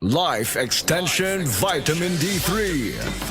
Life Extension Vitamin D3.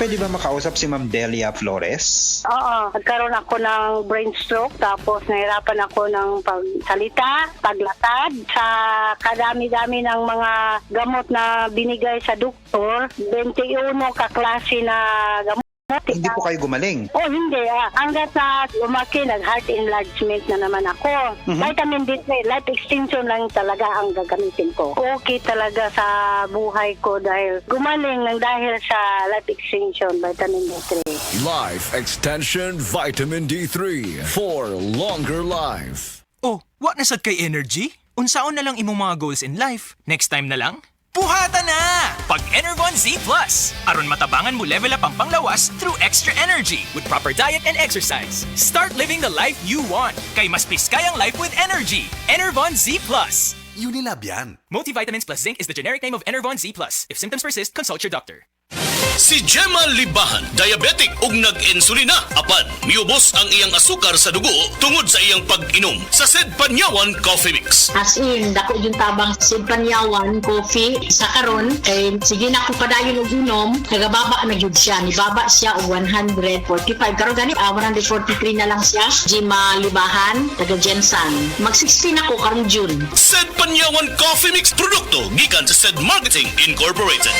Pwede ba makausap si Ma'am Delia Flores? Oo, nagkaroon ako ng brain stroke tapos nahirapan ako ng pagsalita, paglatad. Sa kadami-dami ng mga gamot na binigay sa doktor, 21 kaklase na gamot. Hindi po kayo gumaling. Oh, hindi. Hanggat na lumaki, nag-heart enlargement na naman ako. Vitamin D3, life extension lang talaga ang gagamitin ko. Okay talaga sa buhay ko dahil gumaling ng dahil sa life extension, vitamin D3. Life Extension Vitamin D3 for longer life. Oh, what nasad kay energy? Unsaon na lang imong mga goals in life? Next time na lang? Puhata na! Pag Enervon Z+. Aron matabangan mo level up ang panglawas through extra energy with proper diet and exercise. Start living the life you want. Kay mas piskay ang life with energy. Enervon Z+. Unilab yan. Multivitamins plus zinc is the generic name of Enervon Z+. If symptoms persist, consult your doctor. Si Gemma Libahan, diabetic ug nag-insulina. Apan, miubos ang iyang asukar sa dugo tungod sa iyang pag-inom sa Sed Panyawan Coffee Mix. As in, dako yung tabang Panyawan coffee sa karon kay sige na ko padayon og inom, nagababa na gyud siya. Nibaba siya og 145 karon gani 143 na lang siya. Gemma Libahan, taga Jensan. Mag-16 ako karong June. Sed Panyawan Coffee Mix produkto gikan sa Sed Marketing Incorporated.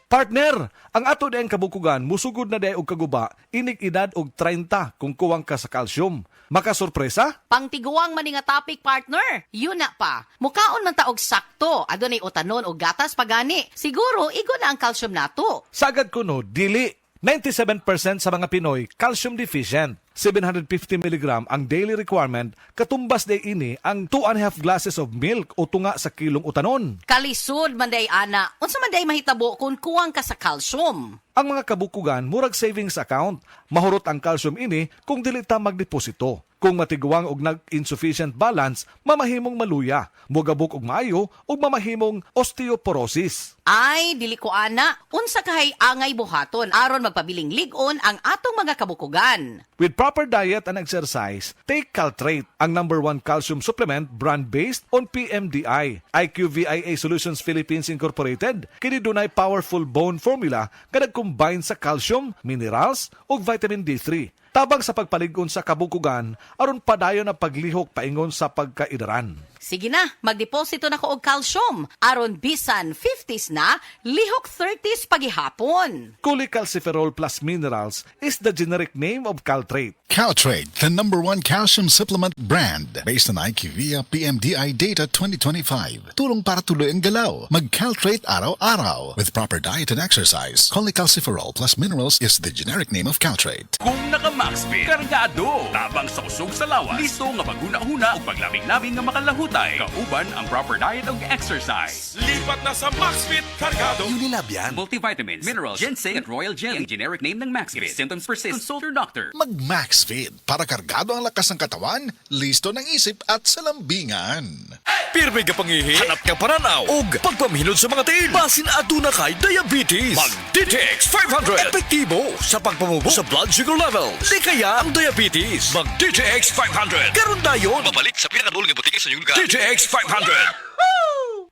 Partner, ang ato dayang kabukugan musugod na day og kaguba, inig edad og 30 kung kuwang ka sa calcium. Makasorpresa? Pangtiguang man nga topic, partner. Yun na pa. Mukaon man ta og sakto. Adunay utanon og gatas pagani. Siguro igo na ang calcium nato. Sagad ko no, dili. 97% sa mga Pinoy calcium deficient. 750 mg ang daily requirement, katumbas day ini ang 2.5 glasses of milk o tunga sa kilong utanon. Kalisod man day ana. Unsa man day mahitabo kung kuwang ka sa calcium? Ang mga kabukugan murag savings account. Mahurot ang calcium ini kung dili ta magdeposito. Kung matiguang og nag-insufficient balance, mamahimong maluya, mogabok og maayo ug mamahimong osteoporosis. Ay, dili ko ana. Unsa kahay angay buhaton aron magpabiling lig-on ang atong mga kabukugan. With proper diet and exercise, take Caltrate, ang #1 calcium supplement brand based on PMDI. IQVIA Solutions Philippines Incorporated, kini dunay powerful bone formula nga nag-combine sa calcium, minerals ug vitamin D3. Tabang sa pagpalig-on sa kabukugan, aron padayon na paglihok paingon sa pagkaidaran. Sige na, magdeposito na ko og calcium. Aron bisan 50s na, lihok 30s pagihapon. Cholecalciferol plus minerals is the generic name of Caltrate. Caltrate, the #1 calcium supplement brand based on IQVIA PMDI data 2025. Tulong para tuloy ang galaw. Mag-Caltrate araw-araw. With proper diet and exercise, cholecalciferol plus minerals is the generic name of Caltrate. Kung naka-Maxfit, kargado. Tabang sa usog sa lawas. Listo nga paghuna-huna o paglabing-labing nga makalahutay. Kauban ang proper diet ug exercise. Lipat na sa Maxfit Cargado. Unilab yan. Multivitamins, minerals, ginseng at royal jelly. Generic name ng Maxfit. If symptoms persist, consult your doctor. Mag-Maxfit para kargado ang lakas ng katawan, listo ng isip at sa lambingan. Pirmi ka pangihi, hanap ka paranaw, ug pagpamilod sa mga tiil. Basin aduna kay diabetes. Mag DTX 500. Epektibo sa pagpamubo sa blood sugar level. Di kaya ang diabetes. Mag DTX 500. Karon dayon. Babalik sa pinakadulong nga butika sa inyong lugar. DTX 500.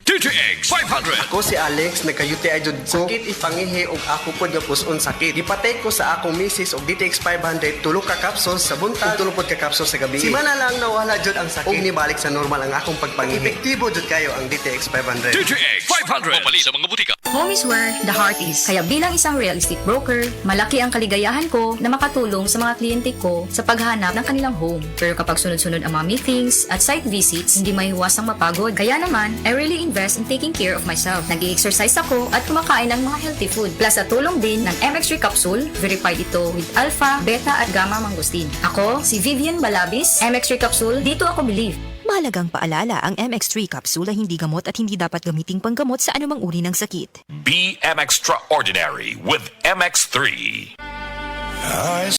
DTX 500. Ako si Alex, nagka-UTI jud ko. Sakit ipangihi og ako pod nga puson sakit. Gipatay ko sa akong misis og DTX 500 tulo ka capsules sa buntag, tulo pod ka capsules sa gabi. Simana lang nawala jud ang sakit. Og nibalik sa normal ang akong pagpangihi. Epektibo jud kayo ang DTX 500. DTX 500. Mapali sa mga butika. Home is where the heart is. Kaya bilang isang real estate broker, malaki ang kaligayahan ko na makatulong sa mga kliyente ko sa paghanap ng kanilang home. Pero kapag sunod-sunod ang mga meetings at site visits, hindi maiwasang mapagod. Kaya naman, I really invest in taking care of myself. Nag-i-exercise ako at kumakain ng mga healthy food. Plus, sa tulong din ng MX3 capsule, verified ito with alpha, beta at gamma mangosteen. Ako, si Vivian Balabis, MX3 capsule, dito ako believe. Mahalagang paalala, ang MX3 capsule ay hindi gamot at hindi dapat gamiting panggamot sa anumang uri ng sakit. Be extraordinary with MX3.